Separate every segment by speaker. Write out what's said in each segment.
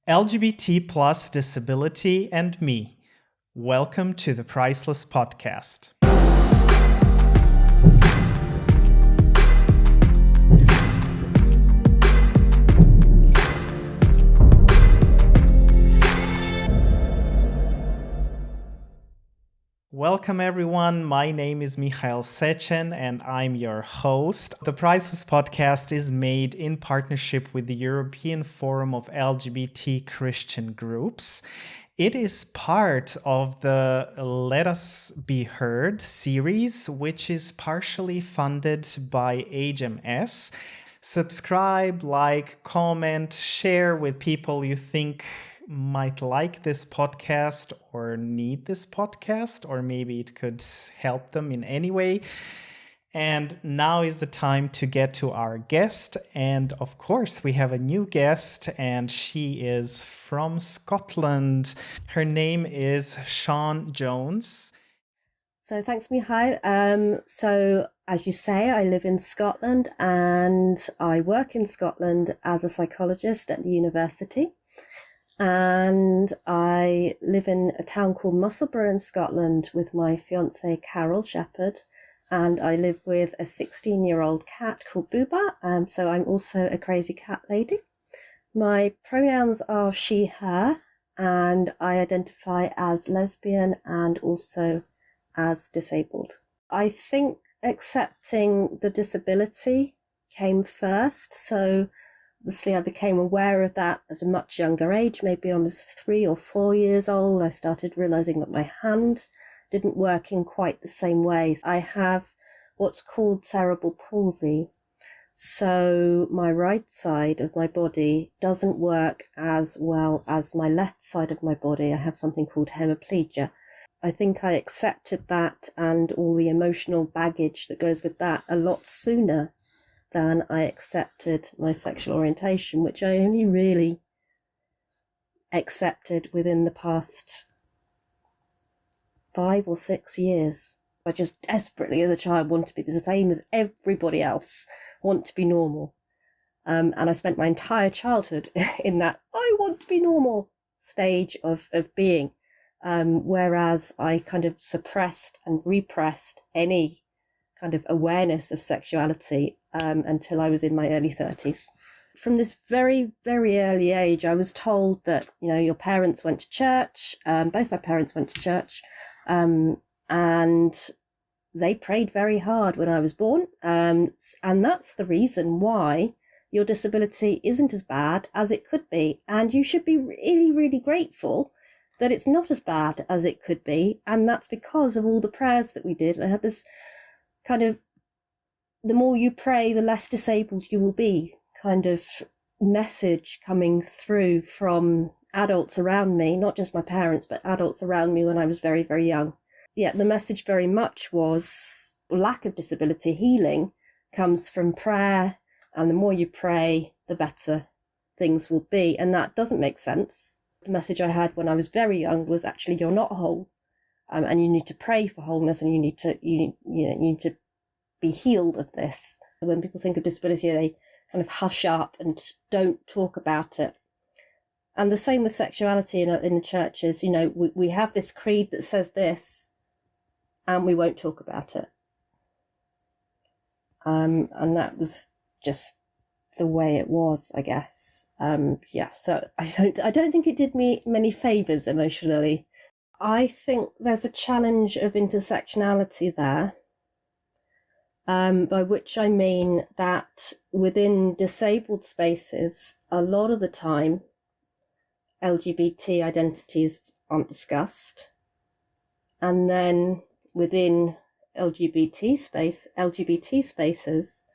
Speaker 1: LGBT plus disability and me. Welcome to the Priceless Podcast. Welcome everyone, my name is Michael Sechen and I'm your host. The Priceless Podcast is made in partnership with the European Forum of LGBT Christian Groups. It is part of the Let Us Be Heard series, which is partially funded by HMS. Subscribe, like, comment, share with people you think might like this podcast or need this podcast, or maybe it could help them in any way. And now is the time to get to our guest. And of course, we have a new guest, and she is from Scotland. Her name is Sian Jones.
Speaker 2: So thanks, Mihai. So as you say, I live in Scotland and I work in Scotland as a psychologist at the university. And I live in a town called Musselburgh in Scotland with my fiance Carol Shepherd, and I live with a 16-year-old cat called Booba. So I'm also a crazy cat lady. My pronouns are she, her, and I identify as lesbian and also as disabled. I think accepting the disability came first. So obviously I became aware of that at a much younger age. Maybe I was 3 or 4 years old. I started realizing that my hand didn't work in quite the same way. I have what's called cerebral palsy. So my right side of my body doesn't work as well as my left side of my body. I have something called hemiplegia. I think I accepted that and all the emotional baggage that goes with that a lot sooner than I accepted my sexual orientation, which I only really accepted within the past 5 or 6 years. I just desperately, as a child, wanted to be the same as everybody else, want to be normal. And I spent my entire childhood in that I want to be normal stage of being. Whereas I kind of suppressed and repressed any kind of awareness of sexuality until I was in my early 30s. From this very, very early age, I was told that, your parents went to church. Both my parents went to church, and they prayed very hard when I was born. And that's the reason why your disability isn't as bad as it could be. And you should be really, really grateful that it's not as bad as it could be. And that's because of all the prayers that we did. I had this kind of, the more you pray, the less disabled you will be kind of message coming through from adults around me, not just my parents, but adults around me when I was very, very young. Yeah, the message very much was lack of disability healing comes from prayer, and the more you pray, the better things will be. And that doesn't make sense. The message I had when I was very young was actually you're not whole, and you need to pray for wholeness, and you need to be healed of this. When people think of disability, they kind of hush up and don't talk about it. And the same with sexuality in the churches. We have this creed that says this, and we won't talk about it. And that was just the way it was, I guess. So I don't think it did me many favors emotionally. I think there's a challenge of intersectionality there, by which I mean that within disabled spaces, a lot of the time, LGBT identities aren't discussed. And then within LGBT spaces,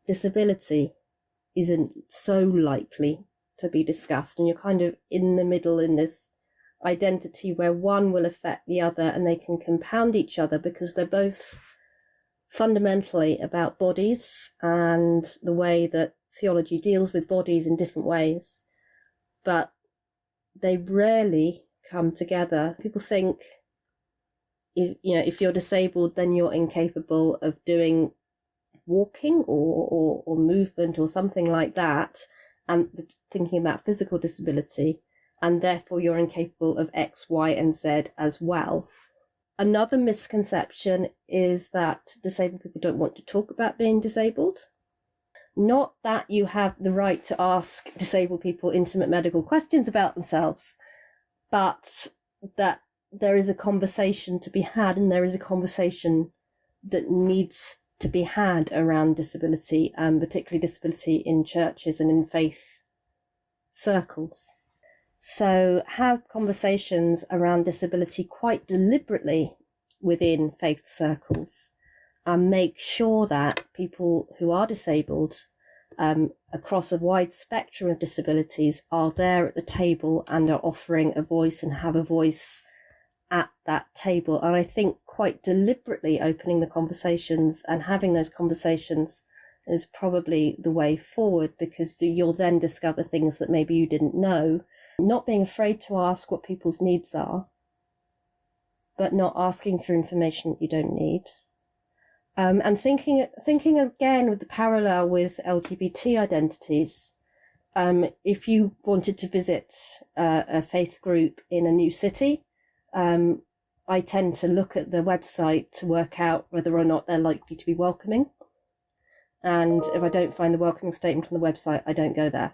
Speaker 2: disability isn't so likely to be discussed. And you're kind of in the middle in this identity where one will affect the other, and they can compound each other because they're both fundamentally about bodies and the way that theology deals with bodies in different ways, but they rarely come together. People think if you're disabled, then you're incapable of doing walking or movement or something like that, and thinking about physical disability, and therefore you're incapable of X, Y, and Z as well. Another misconception is that disabled people don't want to talk about being disabled. Not that you have the right to ask disabled people intimate medical questions about themselves, but that there is a conversation to be had, and there is a conversation that needs to be had around disability, particularly disability in churches and in faith circles. So have conversations around disability quite deliberately within faith circles, and make sure that people who are disabled across a wide spectrum of disabilities are there at the table and are offering a voice and have a voice at that table. And I think quite deliberately opening the conversations and having those conversations is probably the way forward, because you'll then discover things that maybe you didn't know. Not being afraid to ask what people's needs are, but not asking for information that you don't need. And thinking again with the parallel with LGBT identities, if you wanted to visit a faith group in a new city, I tend to look at the website to work out whether or not they're likely to be welcoming. And if I don't find the welcoming statement on the website, I don't go there.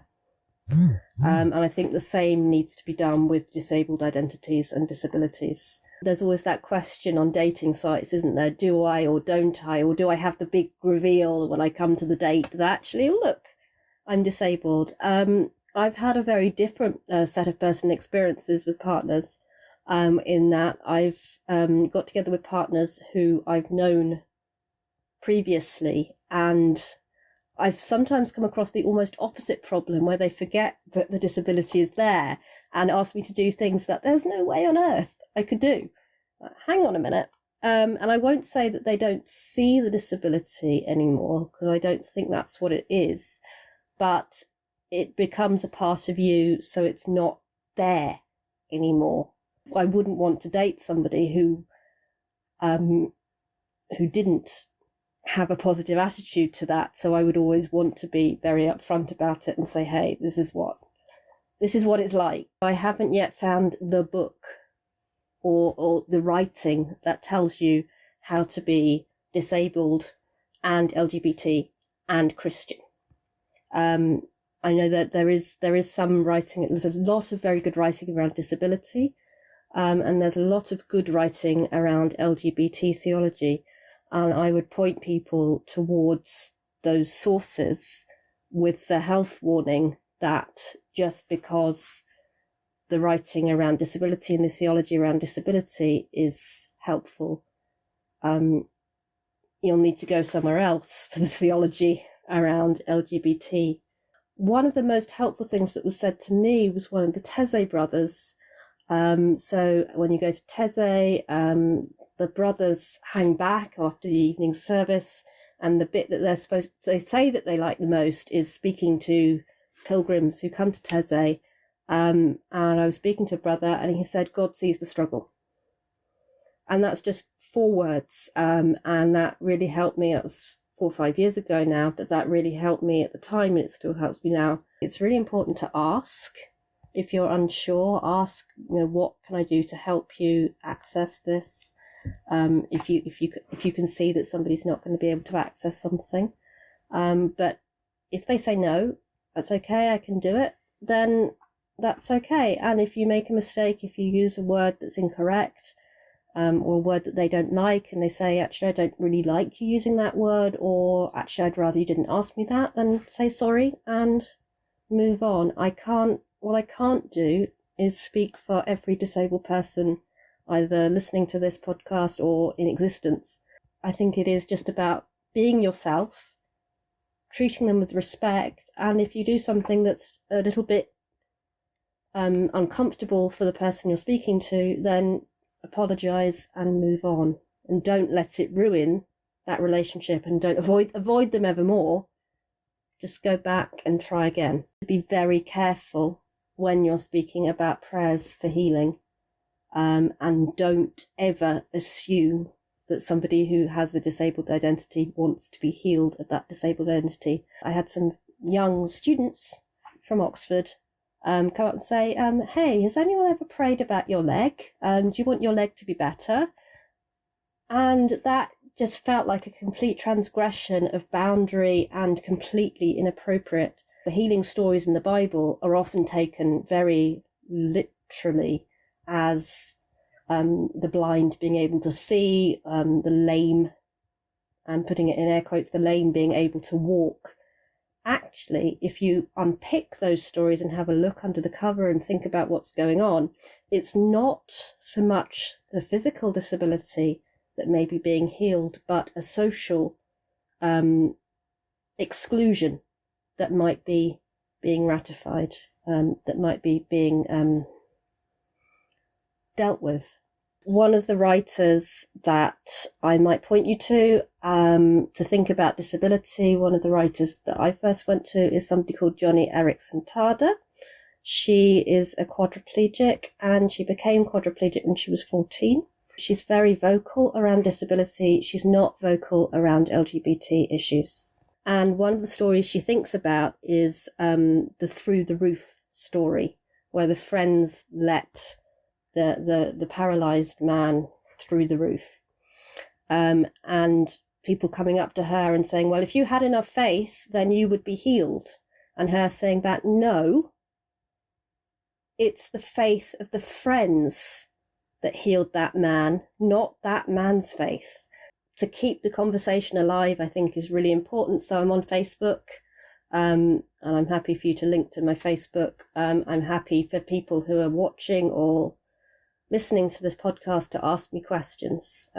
Speaker 2: And I think the same needs to be done with disabled identities and disabilities. There's always that question on dating sites, isn't there? Do I or don't I? Or do I have the big reveal when I come to the date that actually, look, I'm disabled? I've had a very different set of personal experiences with partners, in that I've got together with partners who I've known previously, and I've sometimes come across the almost opposite problem where they forget that the disability is there and ask me to do things that there's no way on earth I could do. Hang on a minute. And I won't say that they don't see the disability anymore, because I don't think that's what it is, but it becomes a part of you, so it's not there anymore. I wouldn't want to date somebody who didn't have a positive attitude to that. So I would always want to be very upfront about it and say, hey, this is what it's like. I haven't yet found the book or the writing that tells you how to be disabled and LGBT and Christian. I know that there is some writing. There's a lot of very good writing around disability, and there's a lot of good writing around LGBT theology. And I would point people towards those sources with the health warning that just because the writing around disability and the theology around disability is helpful, you'll need to go somewhere else for the theology around LGBT. One of the most helpful things that was said to me was one of the Teze brothers. So when you go to Teze, the brothers hang back after the evening service, and the bit that they say that they like the most is speaking to pilgrims who come to Teze. And I was speaking to a brother, and he said, God sees the struggle. And that's just 4 words. And that really helped me. It was 4 or 5 years ago now, but that really helped me at the time, and it still helps me now. It's really important to ask. If you're unsure, ask, what can I do to help you access this? If you can see that somebody's not going to be able to access something, but if they say no, that's okay, I can do it, then that's okay. And if you make a mistake, if you use a word that's incorrect, or a word that they don't like, and they say, actually, I don't really like you using that word, or actually, I'd rather you didn't ask me that, then say sorry and move on. What I can't do is speak for every disabled person either listening to this podcast or in existence. I think it is just about being yourself, treating them with respect, and if you do something that's a little bit uncomfortable for the person you're speaking to, then apologise and move on, and don't let it ruin that relationship, and don't avoid them evermore. Just go back and try again. Be very careful when you're speaking about prayers for healing, and don't ever assume that somebody who has a disabled identity wants to be healed of that disabled identity. I had some young students from Oxford come up and say, hey, has anyone ever prayed about your leg? Do you want your leg to be better? And that just felt like a complete transgression of boundary and completely inappropriate. The healing stories in the Bible are often taken very literally as the blind being able to see, the lame, and putting it in air quotes, the lame being able to walk. Actually, if you unpick those stories and have a look under the cover and think about what's going on, it's not so much the physical disability that may be being healed, but a social exclusion that might be being ratified, that might be being dealt with. One of the writers that I might point you to think about disability, one of the writers that I first went to is somebody called Joni Eareckson Tada. She is a quadriplegic, and she became quadriplegic when she was 14. She's very vocal around disability. She's not vocal around LGBT issues. And one of the stories she thinks about is the Through the Roof story, where the friends let the paralyzed man through the roof. And people coming up to her and saying, well, if you had enough faith, then you would be healed. And her saying that, no, it's the faith of the friends that healed that man, not that man's faith. To keep the conversation alive, I think, is really important. So I'm on Facebook, and I'm happy for you to link to my Facebook. I'm happy for people who are watching or listening to this podcast to ask me questions.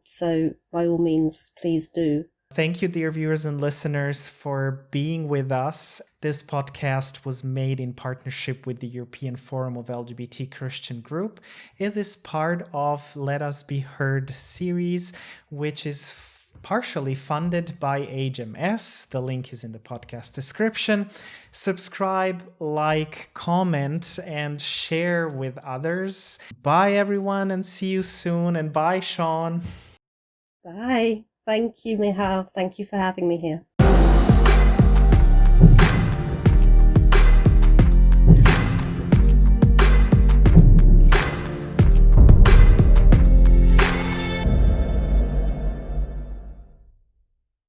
Speaker 2: So by all means, please do.
Speaker 1: Thank you, dear viewers and listeners, for being with us. This podcast was made in partnership with the European Forum of LGBT Christian Group. It is part of Let Us Be Heard series, which is partially funded by HMS. The link is in the podcast description. Subscribe, like, comment, and share with others. Bye, everyone, and see you soon. And bye, Sean.
Speaker 2: Bye. Thank you, Michal. Thank you for having me here.